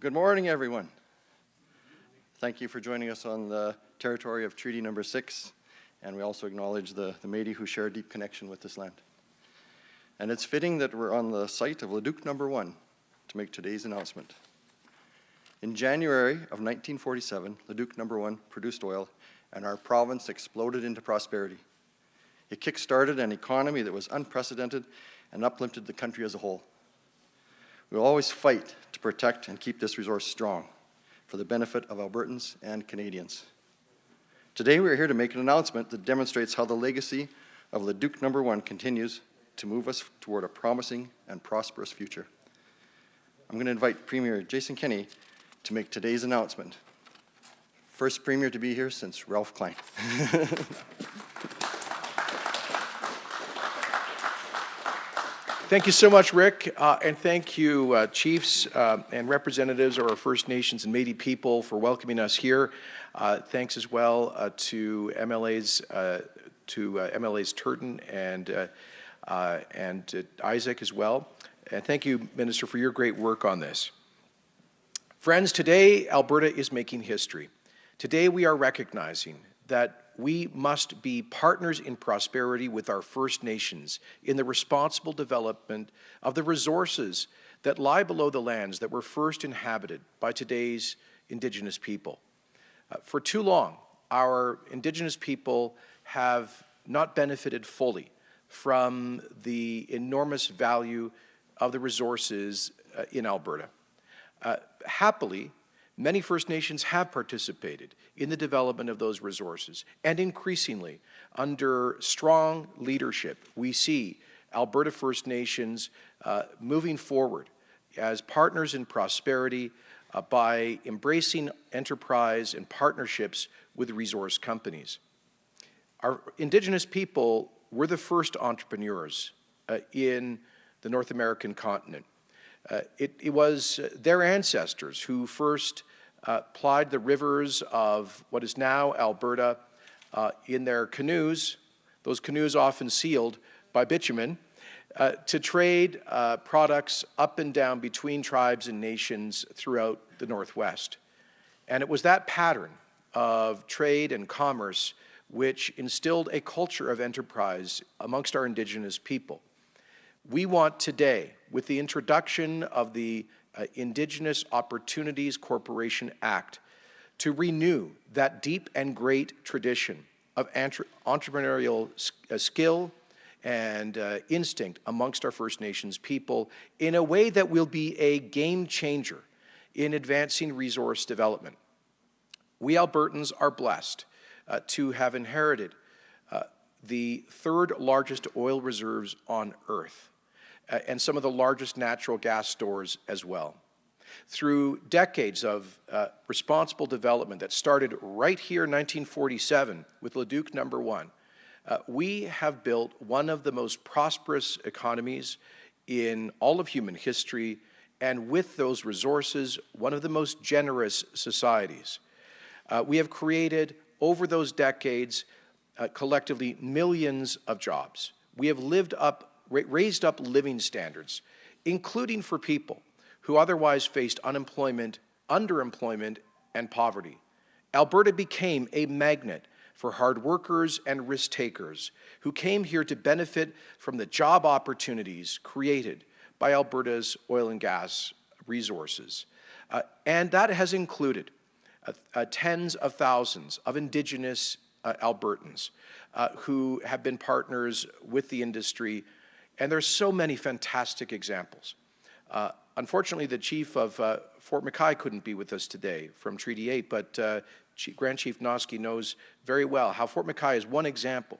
Good morning, everyone. Thank you for joining us on the territory of Treaty Number 6, and we also acknowledge the Métis who share a deep connection with this land. And it's fitting that we're on the site of Leduc Number 1 to make today's announcement. In January of 1947, Leduc Number 1 produced oil, and our province exploded into prosperity. It kick-started an economy that was unprecedented and uplifted the country as a whole. We will always fight to protect and keep this resource strong for the benefit of Albertans and Canadians. Today we are here to make an announcement that demonstrates how the legacy of Leduc Number 1 continues to move us toward a promising and prosperous future. I'm going to invite Premier Jason Kenney to make today's announcement. First Premier to be here since Ralph Klein. Thank you so much, Rick, and thank you, chiefs and representatives of our First Nations and Métis people for welcoming us here. Thanks as well to MLAs Turton and Isaac as well. And thank you, Minister, for your great work on this. Friends, today Alberta is making history. Today we are recognizing that we must be partners in prosperity with our First Nations in the responsible development of the resources that lie below the lands that were first inhabited by today's Indigenous people. For too long, our Indigenous people have not benefited fully from the enormous value of the resources in Alberta. Happily, many First Nations have participated in the development of those resources, and increasingly, under strong leadership, we see Alberta First Nations moving forward as partners in prosperity by embracing enterprise and partnerships with resource companies. Our Indigenous people were the first entrepreneurs in the North American continent. It was their ancestors who first plied the rivers of what is now Alberta in their canoes, those canoes often sealed by bitumen, to trade products up and down between tribes and nations throughout the Northwest. And it was that pattern of trade and commerce which instilled a culture of enterprise amongst our Indigenous people. We want today, with the introduction of the Indigenous Opportunities Corporation Act, to renew that deep and great tradition of entrepreneurial skill and instinct amongst our First Nations people in a way that will be a game changer in advancing resource development. We Albertans are blessed to have inherited the third largest oil reserves on Earth, and some of the largest natural gas stores as well. Through decades of responsible development that started right here in 1947 with Leduc Number 1, we have built one of the most prosperous economies in all of human history, and with those resources, one of the most generous societies. We have created, over those decades, collectively millions of jobs. We have raised up living standards, including for people who otherwise faced unemployment, underemployment, and poverty. Alberta became a magnet for hard workers and risk takers who came here to benefit from the job opportunities created by Alberta's oil and gas resources. And that has included tens of thousands of Indigenous Albertans who have been partners with the industry. And there's so many fantastic examples. Unfortunately, the chief of Fort McKay couldn't be with us today from Treaty 8, but Grand Chief Noski knows very well how Fort McKay is one example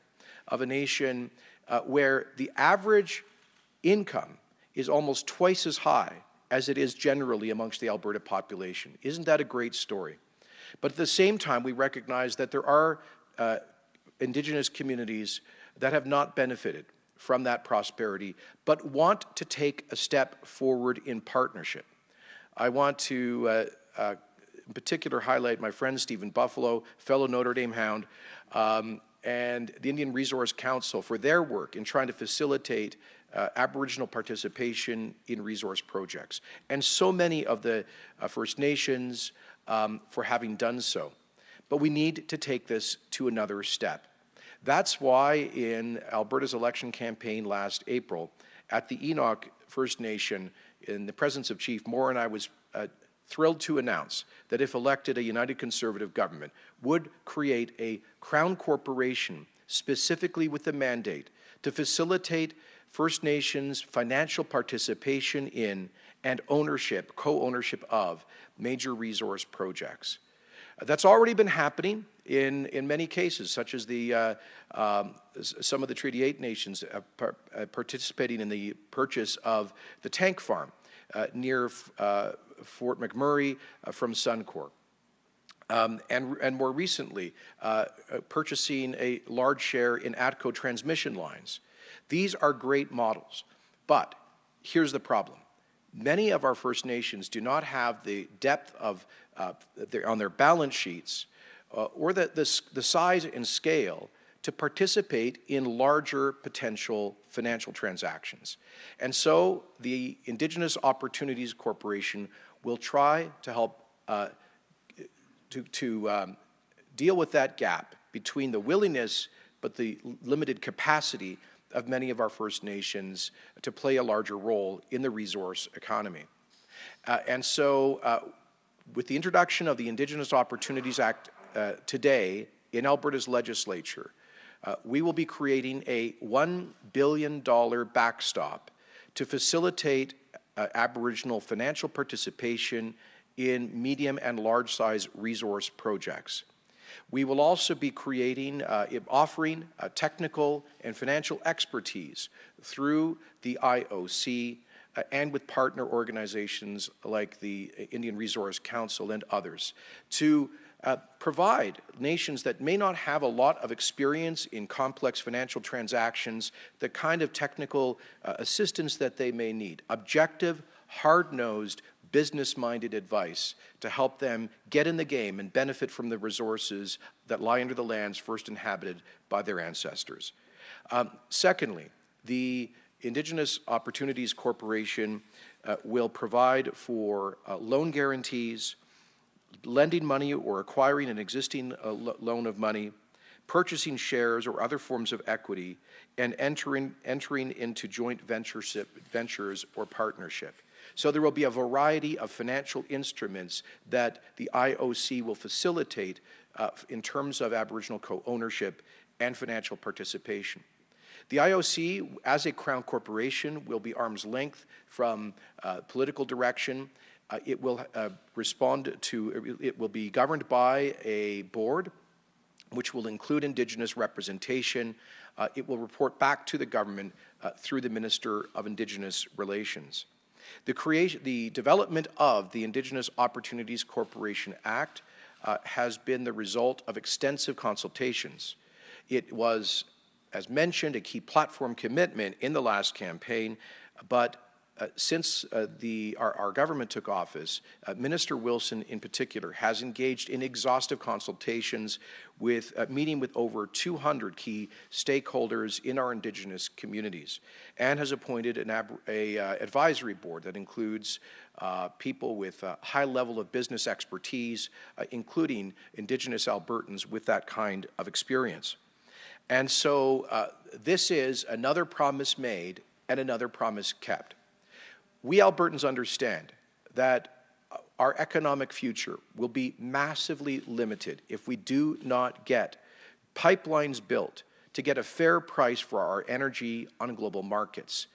of a nation where the average income is almost twice as high as it is generally amongst the Alberta population. Isn't that a great story? But at the same time, we recognize that there are Indigenous communities that have not benefited from that prosperity, but want to take a step forward in partnership. I want to in particular highlight my friend Stephen Buffalo, fellow Notre Dame Hound, and the Indian Resource Council for their work in trying to facilitate Aboriginal participation in resource projects, and so many of the First Nations for having done so. But we need to take this to another step. That's why in Alberta's election campaign last April, at the Enoch First Nation, in the presence of Chief Moore, and I was thrilled to announce that if elected, a United Conservative government would create a Crown Corporation specifically with the mandate to facilitate First Nations financial participation in and ownership, co-ownership of major resource projects. That's already been happening in many cases, such as some of the Treaty 8 nations participating in the purchase of the tank farm near Fort McMurray from Suncor. And more recently, purchasing a large share in ATCO transmission lines. These are great models, but here's the problem. Many of our First Nations do not have the depth of on their balance sheets or the size and scale to participate in larger potential financial transactions. And so the Indigenous Opportunities Corporation will try to help deal with that gap between the willingness but the limited capacity of many of our First Nations to play a larger role in the resource economy. And so with the introduction of the Indigenous Opportunities Act today in Alberta's legislature, we will be creating a $1 billion backstop to facilitate Aboriginal financial participation in medium and large-size resource projects. We will also be offering technical and financial expertise through the IOC and with partner organizations like the Indian Resource Council and others to provide nations that may not have a lot of experience in complex financial transactions the kind of technical assistance that they may need. Objective, hard-nosed, business-minded advice to help them get in the game and benefit from the resources that lie under the lands first inhabited by their ancestors. Secondly, the Indigenous Opportunities Corporation will provide for loan guarantees, lending money or acquiring an existing loan of money, purchasing shares or other forms of equity, and entering into joint ventures or partnership. So there will be a variety of financial instruments that the IOC will facilitate in terms of Aboriginal co-ownership and financial participation. The IOC, as a Crown Corporation, will be arm's length from political direction. It will it will be governed by a board which will include Indigenous representation. It will report back to the government through the Minister of Indigenous Relations. The development of the Indigenous Opportunities Corporation Act has been the result of extensive consultations. It was, as mentioned, a key platform commitment in the last campaign, but since our government took office, Minister Wilson in particular has engaged in exhaustive consultations with meeting with over 200 key stakeholders in our Indigenous communities, and has appointed an advisory board that includes people with a high level of business expertise, including Indigenous Albertans with that kind of experience. And so this is another promise made and another promise kept. We Albertans understand that our economic future will be massively limited if we do not get pipelines built to get a fair price for our energy on global markets.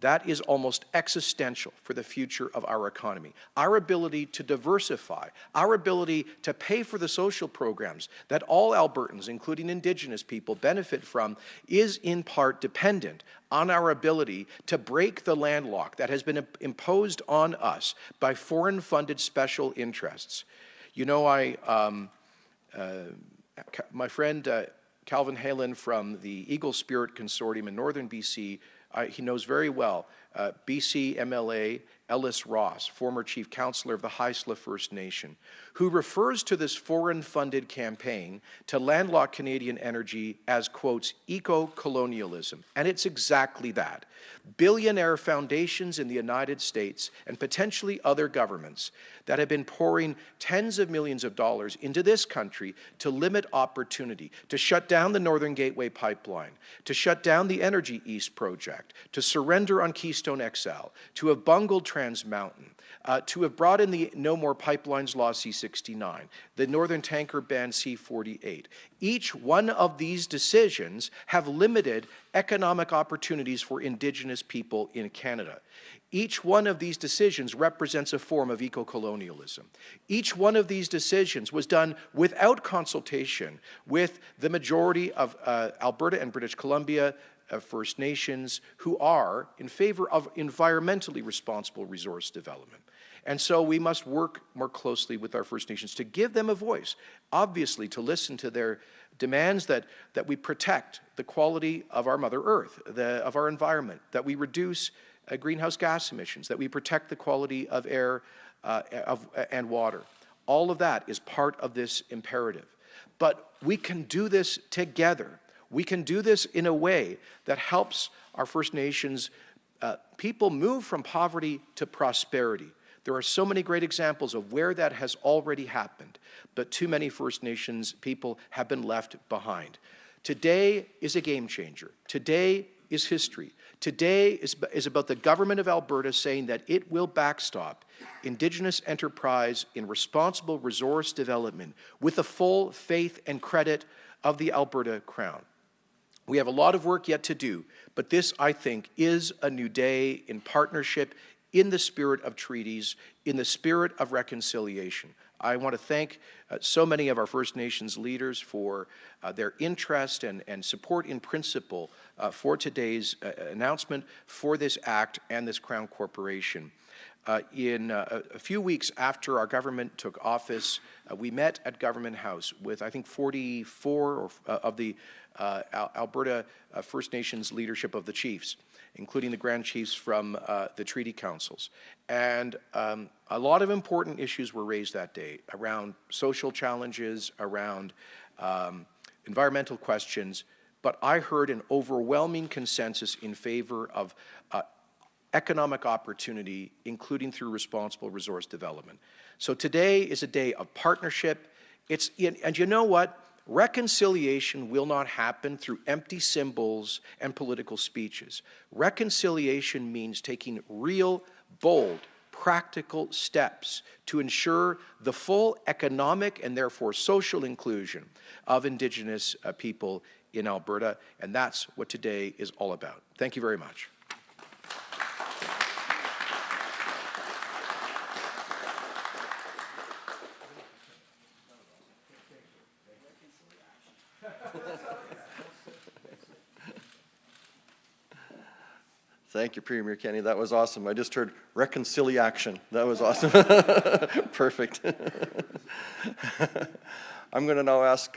That is almost existential for the future of our economy. Our ability to diversify, our ability to pay for the social programs that all Albertans, including Indigenous people, benefit from is in part dependent on our ability to break the landlock that has been imposed on us by foreign-funded special interests. You know, my friend Calvin Halen from the Eagle Spirit Consortium in northern BC, he knows very well BC MLA Ellis Ross, former chief counselor of the Haisla First Nation, who refers to this foreign-funded campaign to landlock Canadian energy as, quotes, eco-colonialism. And it's exactly that. Billionaire foundations in the United States and potentially other governments that have been pouring tens of millions of dollars into this country to limit opportunity, to shut down the Northern Gateway pipeline, to shut down the Energy East project, to surrender on Keystone XL, to have bungled Trans Mountain, to have brought in the No More Pipelines Law C-69, the Northern Tanker Ban C-48. Each one of these decisions have limited economic opportunities for Indigenous people in Canada. Each one of these decisions represents a form of eco-colonialism. Each one of these decisions was done without consultation with the majority of Alberta and British Columbia First Nations who are in favor of environmentally responsible resource development. And so we must work more closely with our First Nations to give them a voice, obviously to listen to their demands that we protect the quality of our Mother Earth, of our environment, that we reduce greenhouse gas emissions, that we protect the quality of air and water. All of that is part of this imperative. But we can do this together. We can do this in a way that helps our First Nations people move from poverty to prosperity. There are so many great examples of where that has already happened, but too many First Nations people have been left behind. Today is a game changer. Today is history. Today is about the government of Alberta saying that it will backstop Indigenous enterprise in responsible resource development with the full faith and credit of the Alberta Crown. We have a lot of work yet to do, but this, I think, is a new day in partnership, in the spirit of treaties, in the spirit of reconciliation. I want to thank so many of our First Nations leaders for their interest and support in principle for today's announcement for this act and this Crown Corporation. In a few weeks after our government took office, we met at Government House with, I think, 44 of the Alberta First Nations leadership of the chiefs, including the Grand Chiefs from the treaty councils. And a lot of important issues were raised that day around social challenges, around environmental questions, but I heard an overwhelming consensus in favor of economic opportunity, including through responsible resource development. So today is a day of partnership. And you know what? Reconciliation will not happen through empty symbols and political speeches. Reconciliation means taking real, bold, practical steps to ensure the full economic and therefore social inclusion of Indigenous people in Alberta, and that's what today is all about. Thank you very much. Thank you, Premier Kenney. That was awesome. I just heard reconciliation. That was awesome. Perfect. I'm going to now ask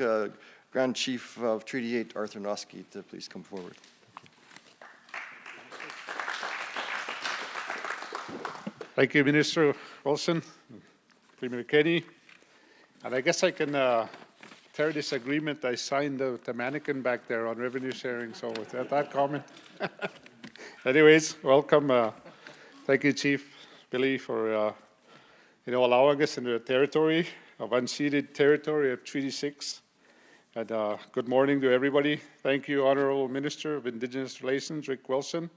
Grand Chief of Treaty 8, Arthur Noski, to please come forward. Thank you, Minister Wilson, Premier Kenney. And I guess I can tear this agreement I signed with the mannequin back there on revenue sharing, so with that comment. Anyways, welcome. Thank you, Chief Billy, for allowing us into the territory of unceded territory of Treaty 6. And good morning to everybody. Thank you, Honourable Minister of Indigenous Relations, Rick Wilson,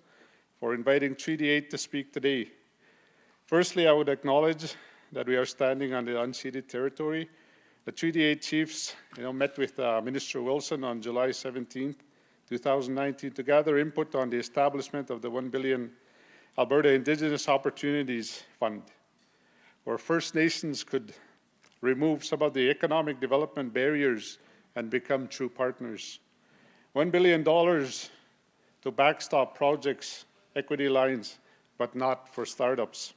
for inviting Treaty 8 to speak today. Firstly, I would acknowledge that we are standing on the unceded territory. The Treaty 8 chiefs met with Minister Wilson on July 17th, 2019 to gather input on the establishment of the $1 billion Alberta Indigenous Opportunities Fund, where First Nations could remove some of the economic development barriers and become true partners. $1 billion to backstop projects, equity lines, but not for startups.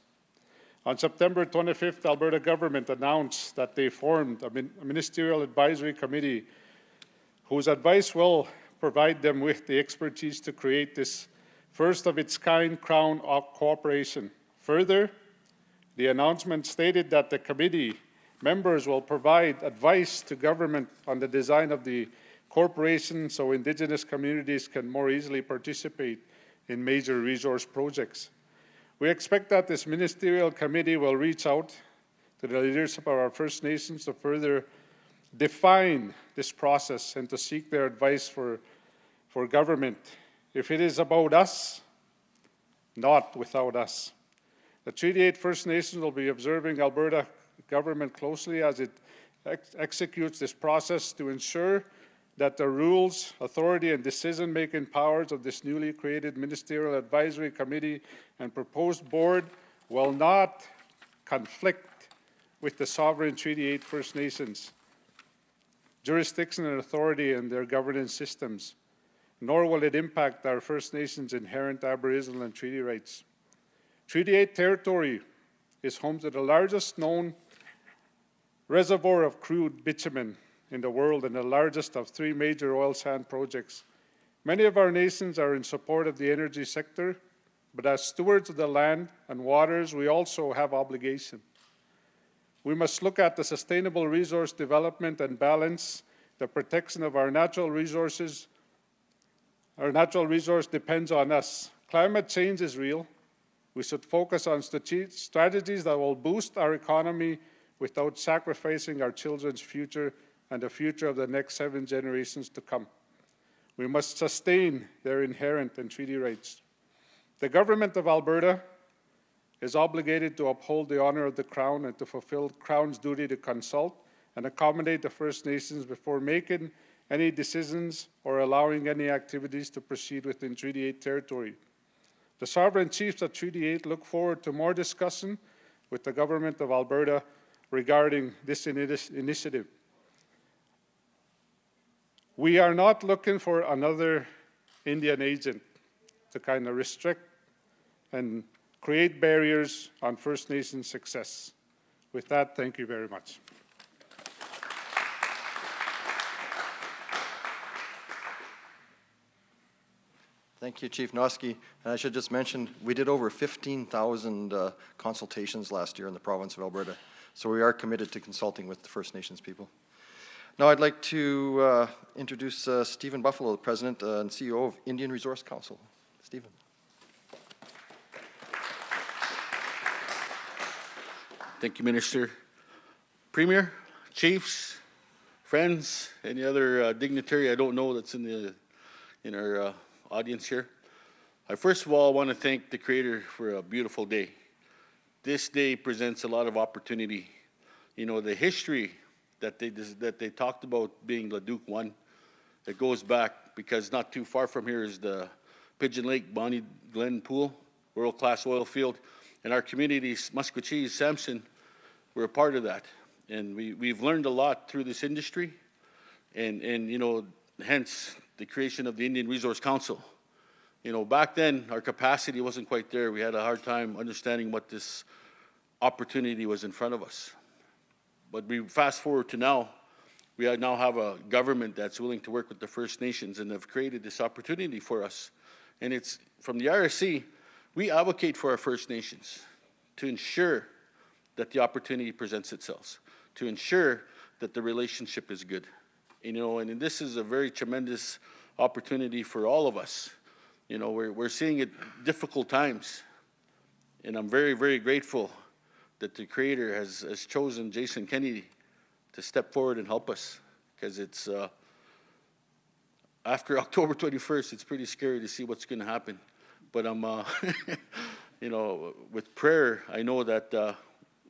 On September 25th, Alberta government announced that they formed a ministerial advisory committee whose advice will provide them with the expertise to create this first of its kind Crown cooperation Further, the announcement stated that the committee members will provide advice to government on the design of the corporation so Indigenous communities can more easily participate in major resource projects. We expect that this ministerial committee will reach out to the leadership of our First Nations to further define this process and to seek their advice for government. If it is about us, not without us. The Treaty 8 First Nations will be observing Alberta government closely as it executes this process to ensure that the rules, authority, and decision-making powers of this newly created Ministerial Advisory Committee and proposed board will not conflict with the sovereign Treaty 8 First Nations jurisdiction and authority in their governance systems, nor will it impact our First Nations' inherent Aboriginal and treaty rights. Treaty 8 territory is home to the largest known reservoir of crude bitumen in the world and the largest of 3 major oil sand projects. Many of our nations are in support of the energy sector, but as stewards of the land and waters, we also have obligation. We must look at the sustainable resource development and balance the protection of our natural resources. Our natural resource depends on us. Climate change is real. We should focus on strategies that will boost our economy without sacrificing our children's future and the future of the next 7 generations to come. We must sustain their inherent and treaty rights. The government of Alberta is obligated to uphold the honor of the Crown and to fulfill Crown's duty to consult and accommodate the First Nations before making any decisions or allowing any activities to proceed within Treaty 8 territory. The Sovereign Chiefs of Treaty 8 look forward to more discussion with the Government of Alberta regarding this initiative. We are not looking for another Indian agent to kind of restrict and create barriers on First Nations success. With that, thank you very much. Thank you, Chief Noski. And I should just mention, we did over 15,000 consultations last year in the province of Alberta. So we are committed to consulting with the First Nations people. Now I'd like to introduce Stephen Buffalo, the President and CEO of Indian Resource Council. Stephen. Thank you, Minister. Premier, chiefs, friends, any other dignitary I don't know that's in our audience here. I first of all want to thank the Creator for a beautiful day. This day presents a lot of opportunity. You know, the history that they talked about being Leduc 1, it goes back because not too far from here is the Pigeon Lake Bonnie Glen Pool, world-class oil field, and our communities, Musquechees, Sampson, we're a part of that. And we've learned a lot through this industry, and you know, hence the creation of the Indian Resource Council. You know, back then, our capacity wasn't quite there. We had a hard time understanding what this opportunity was in front of us. But we fast forward to now, we now have a government that's willing to work with the First Nations and have created this opportunity for us. And it's, from the RSC, we advocate for our First Nations to ensure that the opportunity presents itself, to ensure that the relationship is good. You know, and this is a very tremendous opportunity for all of us. You know, we're seeing it difficult times, and I'm very, very grateful that the Creator has chosen Jason Kenney to step forward and help us, because it's after October 21st, it's pretty scary to see what's going to happen. But I'm, you know, with prayer, I know that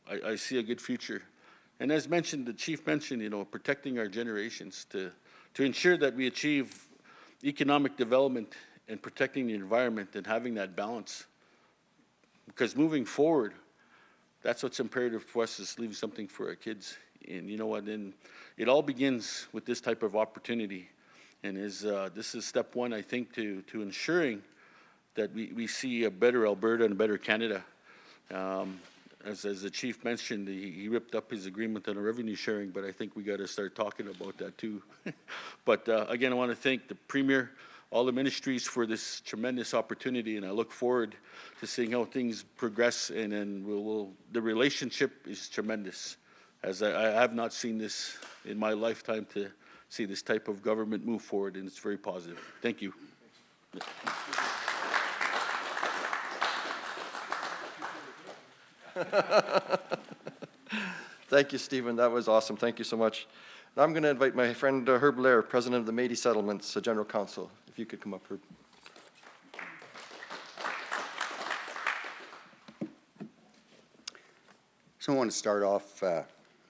I see a good future. And as mentioned, the Chief mentioned, you know, protecting our generations to ensure that we achieve economic development and protecting the environment and having that balance. Because moving forward, that's what's imperative for us, is leaving something for our kids. And you know what, and it all begins with this type of opportunity. And this is step one, I think, to ensuring that we see a better Alberta and a better Canada. As the Chief mentioned, he ripped up his agreement on a revenue sharing, but I think we got to start talking about that too. But again, I want to thank the Premier. all the ministries for this tremendous opportunity, and I look forward to seeing how things progress, and then the relationship is tremendous, as I have not seen this in my lifetime, to see this type of government move forward, and it's very positive. Thank you. Thank you, Stephen. That was awesome. Thank you so much. Now I'm going to invite my friend Herb Lair, President of the Métis Settlements General Council. If you could come up, Herb. So I want to start off by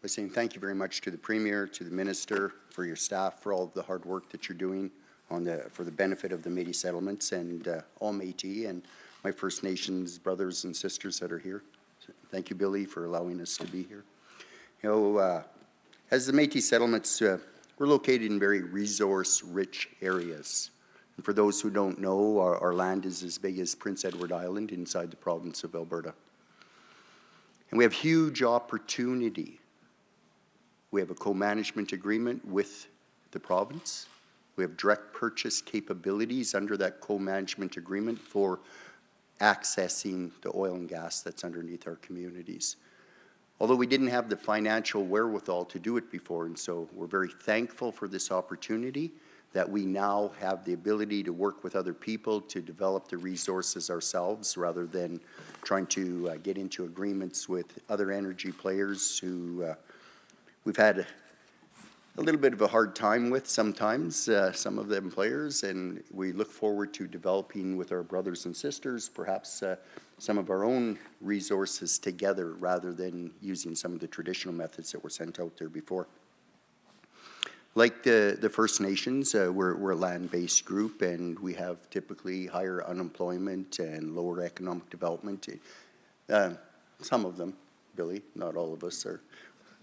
saying thank you very much to the Premier, to the Minister, for your staff, for all of the hard work that you're doing for the benefit of the Métis settlements and all Métis and my First Nations brothers and sisters that are here. So thank you, Billy, for allowing us to be here. You know, as the Métis settlements, we're located in very resource-rich areas. And for those who don't know, our land is as big as Prince Edward Island inside the province of Alberta. And we have huge opportunity. We have a co-management agreement with the province. We have direct purchase capabilities under that co-management agreement for accessing the oil and gas that's underneath our communities. Although we didn't have the financial wherewithal to do it before, and so we're very thankful for this opportunity that we now have the ability to work with other people to develop the resources ourselves rather than trying to get into agreements with other energy players who we've had a little bit of a hard time with sometimes, some of them players, and we look forward to developing with our brothers and sisters perhaps some of our own resources together rather than using some of the traditional methods that were sent out there before. Like the First Nations, we're a land-based group, and we have typically higher unemployment and lower economic development. Some of them, Billy, not all of us,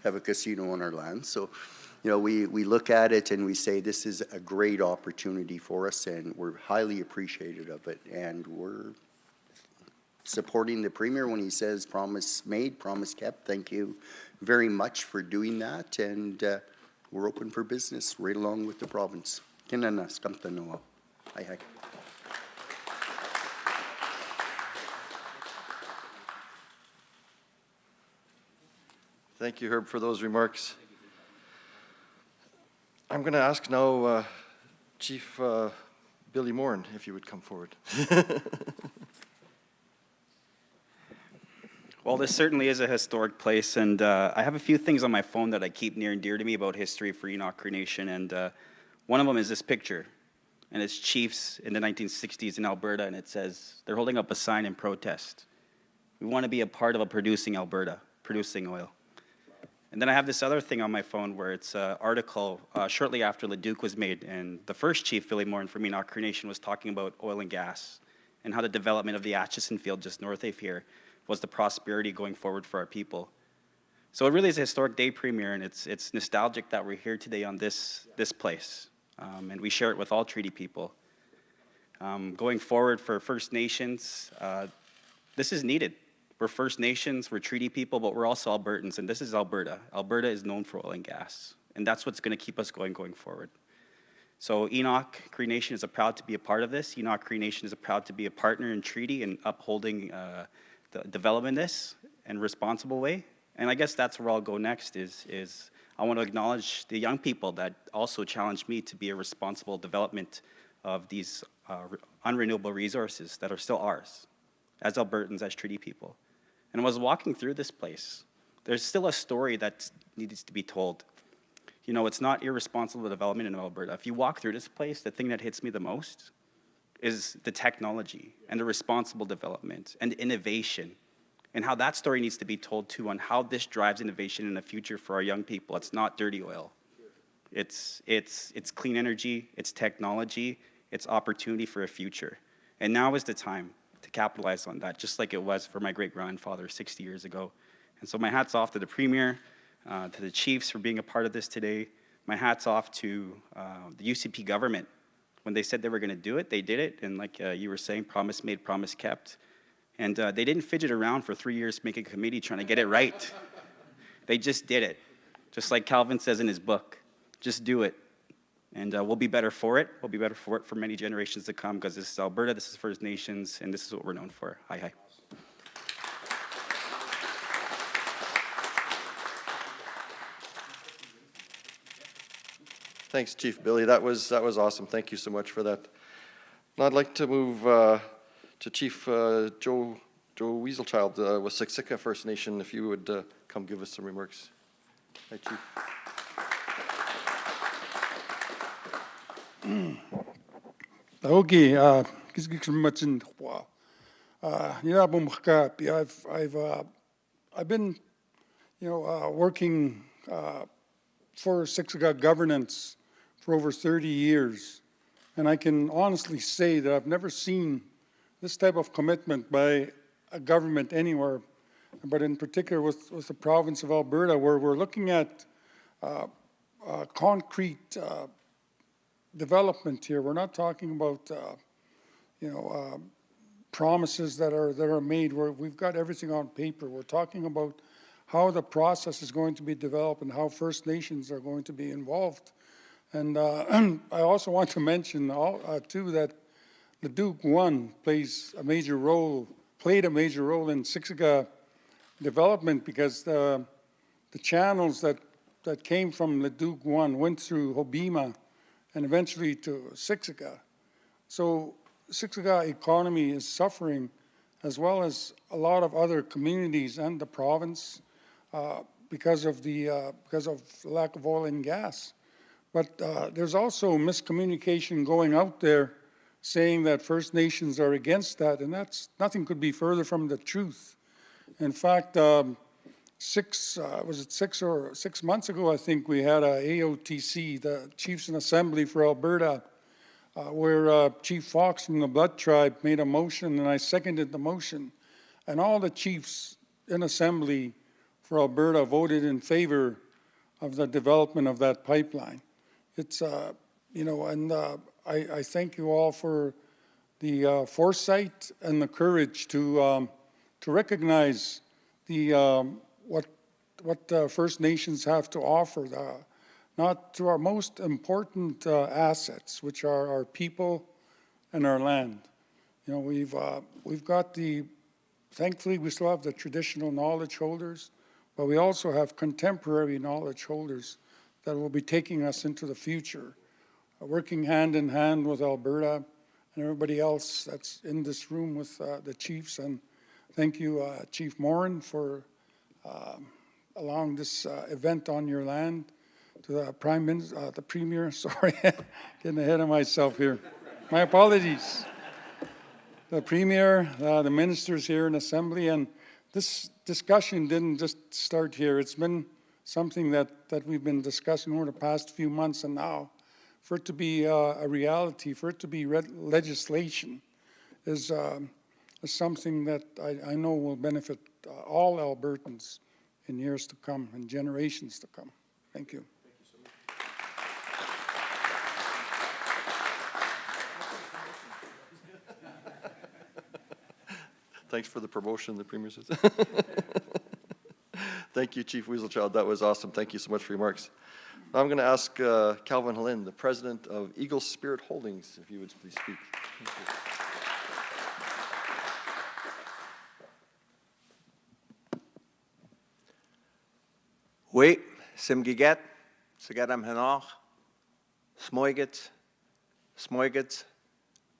have a casino on our land. So, you know, we look at it and we say this is a great opportunity for us, and we're highly appreciative of it. And we're supporting the Premier when he says promise made, promise kept. Thank you very much for doing that. And we're open for business right along with the province. Hi, hi. Thank you, Herb, for those remarks. I'm going to ask now Chief Billy Morin if you would come forward. Well, this certainly is a historic place, and I have a few things on my phone that I keep near and dear to me about history for Enoch Cree Nation, and one of them is this picture, and it's chiefs in the 1960s in Alberta, and it says, they're holding up a sign in protest. We want to be a part of a producing Alberta, producing oil. And then I have this other thing on my phone where it's an article shortly after Leduc was made, and the first chief, Billy Morin from Enoch Cree Nation, was talking about oil and gas and how the development of the Atchison field just north of here was the prosperity going forward for our people. So it really is a historic day, Premier, and it's nostalgic that we're here today on this place, and we share it with all treaty people. Going forward for First Nations, this is needed. We're First Nations, we're treaty people, but we're also Albertans, and this is Alberta. Alberta is known for oil and gas, and that's what's going to keep us going forward. So Enoch Cree Nation is proud to be a part of this. Enoch Cree Nation is proud to be a partner in treaty and upholding developing this in a responsible way. And I guess that's where I'll go next is I want to acknowledge the young people that also challenged me to be a responsible development of these unrenewable resources that are still ours as Albertans, as treaty people. And I was walking through this place. There's still a story that needs to be told. You know, it's not irresponsible development in Alberta. If you walk through this place, the thing that hits me the most is the technology and the responsible development and innovation and how that story needs to be told too on how this drives innovation in the future for our young people. It's not dirty oil. It's clean energy, it's technology, it's opportunity for a future. And now is the time to capitalize on that, just like it was for my great-grandfather 60 years ago. And so my hat's off to the Premier, to the chiefs for being a part of this today. My hat's off to the UCP government. When they said they were going to do it, they did it. And like you were saying, promise made, promise kept. And they didn't fidget around for 3 years making a committee trying to get it right. They just did it. Just like Calvin says in his book, just do it. And we'll be better for it. We'll be better for it for many generations to come, because this is Alberta, this is First Nations, and this is what we're known for. Hi, hi. Thanks, Chief Billy. That was awesome. Thank you so much for that. Now I'd like to move to Chief Joe Weaselchild with Siksika First Nation, if you would come give us some remarks. Hi, Chief. Okay, I've been, working for Siksika governance for over 30 years, and I can honestly say that I've never seen this type of commitment by a government anywhere, but in particular with the province of Alberta, where we're looking at concrete development here. We're not talking about promises that are made where we've got everything on paper. We're talking about how the process is going to be developed and how First Nations are going to be involved. And I also want to mention too that Leduc 1 played a major role in Siksika development, because the channels that came from Leduc 1 went through Hobbema and eventually to Siksika. So Siksika economy is suffering, as well as a lot of other communities and the province, because of lack of oil and gas. But there's also miscommunication going out there saying that First Nations are against that, and nothing could be further from the truth. In fact, 6 months ago, I think we had a AOTC, the Chiefs in Assembly for Alberta, where Chief Fox from the Blood Tribe made a motion, and I seconded the motion. And all the chiefs in Assembly for Alberta voted in favor of the development of that pipeline. It's, I thank you all for the foresight and the courage to recognize what First Nations have to offer, not to our most important assets, which are our people and our land. We've got thankfully we still have the traditional knowledge holders, but we also have contemporary knowledge holders that will be taking us into the future, working hand in hand with Alberta and everybody else that's in this room with the chiefs. And thank you, Chief Morin, for allowing this event on your land. To the the Premier, sorry, getting ahead of myself here. My apologies. The Premier, the ministers here in Assembly, and this discussion didn't just start here. It's been something that we've been discussing over the past few months, and now for it to be a reality, for it to be legislation, is something that I know will benefit all Albertans in years to come and generations to come. Thank you. Thanks for the promotion, the Premier says. Thank you, Chief Weaselchild. That was awesome. Thank you so much for your remarks. Now I'm going to ask Calvin Helin, the president of Eagle Spirit Holdings, if you would please speak. Thank you. Oui, Simgiget, Sigadam Hanoch, Smoigets,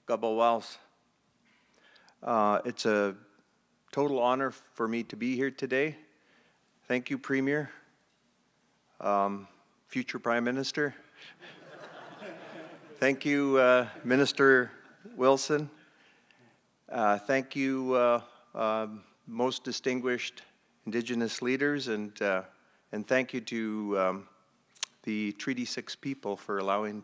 Gabawals. It's a total honor for me to be here today. Thank you, Premier, future Prime Minister. Thank you, Minister Wilson. Thank you, most distinguished Indigenous leaders, and thank you to the Treaty 6 people for allowing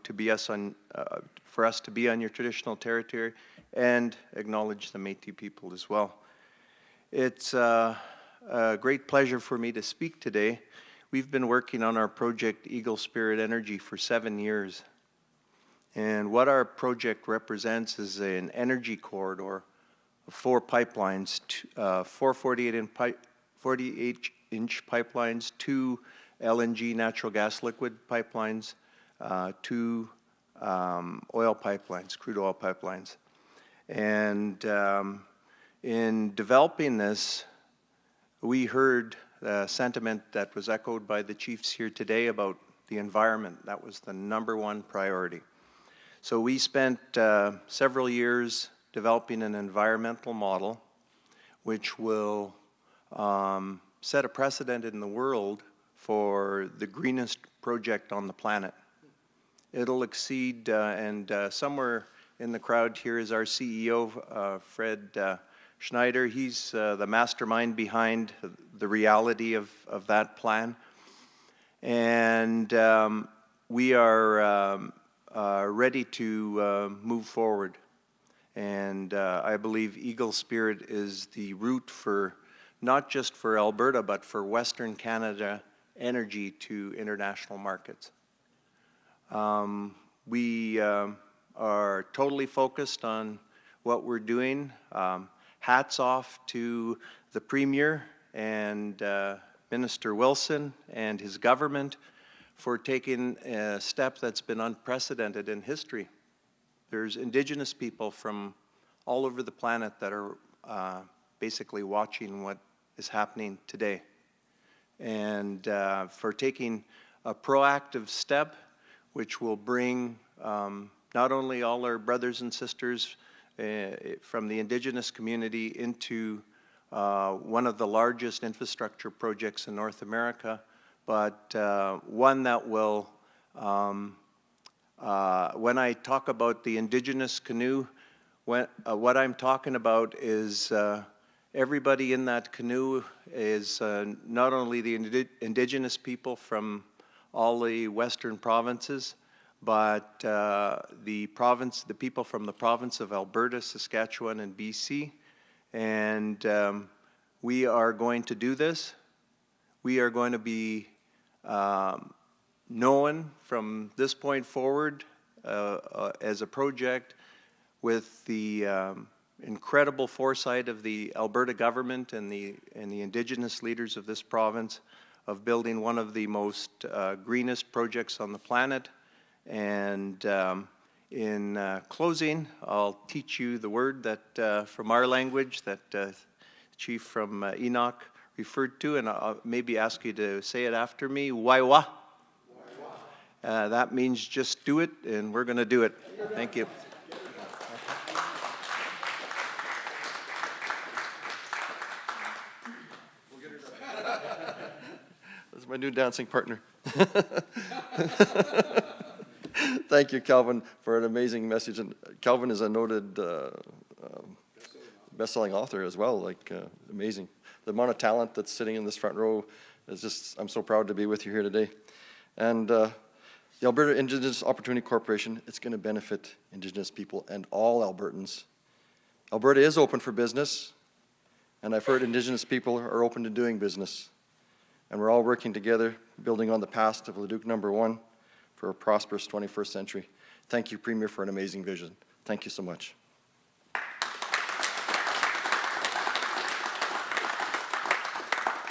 for us to be on your traditional territory, and acknowledge the Métis people as well. It's a great pleasure for me to speak today. We've been working on our project Eagle Spirit Energy for 7 years. And what our project represents is an energy corridor of 4 pipelines, 4 48-inch pipelines, 2 LNG natural gas liquid pipelines, 2 oil pipelines, crude oil pipelines. And in developing this, we heard the sentiment that was echoed by the chiefs here today about the environment. That was the #1 priority. So we spent several years developing an environmental model which will set a precedent in the world for the greenest project on the planet. It'll exceed, and somewhere in the crowd here is our CEO, Fred Schneider. He's the mastermind behind the reality of that plan. And we are ready to move forward. And I believe Eagle Spirit is the route for, not just for Alberta, but for Western Canada energy to international markets. We are totally focused on what we're doing. Hats off to the Premier and Minister Wilson and his government for taking a step that's been unprecedented in history. There's Indigenous people from all over the planet that are basically watching what is happening today. And for taking a proactive step which will bring not only all our brothers and sisters from the Indigenous community into one of the largest infrastructure projects in North America, but one that will, when I talk about the Indigenous canoe, what I'm talking about is everybody in that canoe is not only the Indigenous people from all the Western provinces, but the people from the province of Alberta, Saskatchewan, and BC. And we are going to do this. We are going to be known from this point forward as a project with the incredible foresight of the Alberta government and the Indigenous leaders of this province of building one of the most greenest projects on the planet. And in closing, I'll teach you the word that from our language that Chief from Enoch referred to, and I'll maybe ask you to say it after me. Waiwa. That means just do it, and we're going to do it. Thank you. That's my new dancing partner. Thank you, Calvin, for an amazing message. And Calvin is a noted best-selling author as well, like amazing. The amount of talent that's sitting in this front row is just, I'm so proud to be with you here today. And the Alberta Indigenous Opportunity Corporation, it's going to benefit Indigenous people and all Albertans. Alberta is open for business, and I've heard Indigenous people are open to doing business. And we're all working together, building on the past of Leduc #1 for a prosperous 21st century. Thank you, Premier, for an amazing vision. Thank you so much.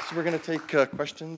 So we're going to take questions.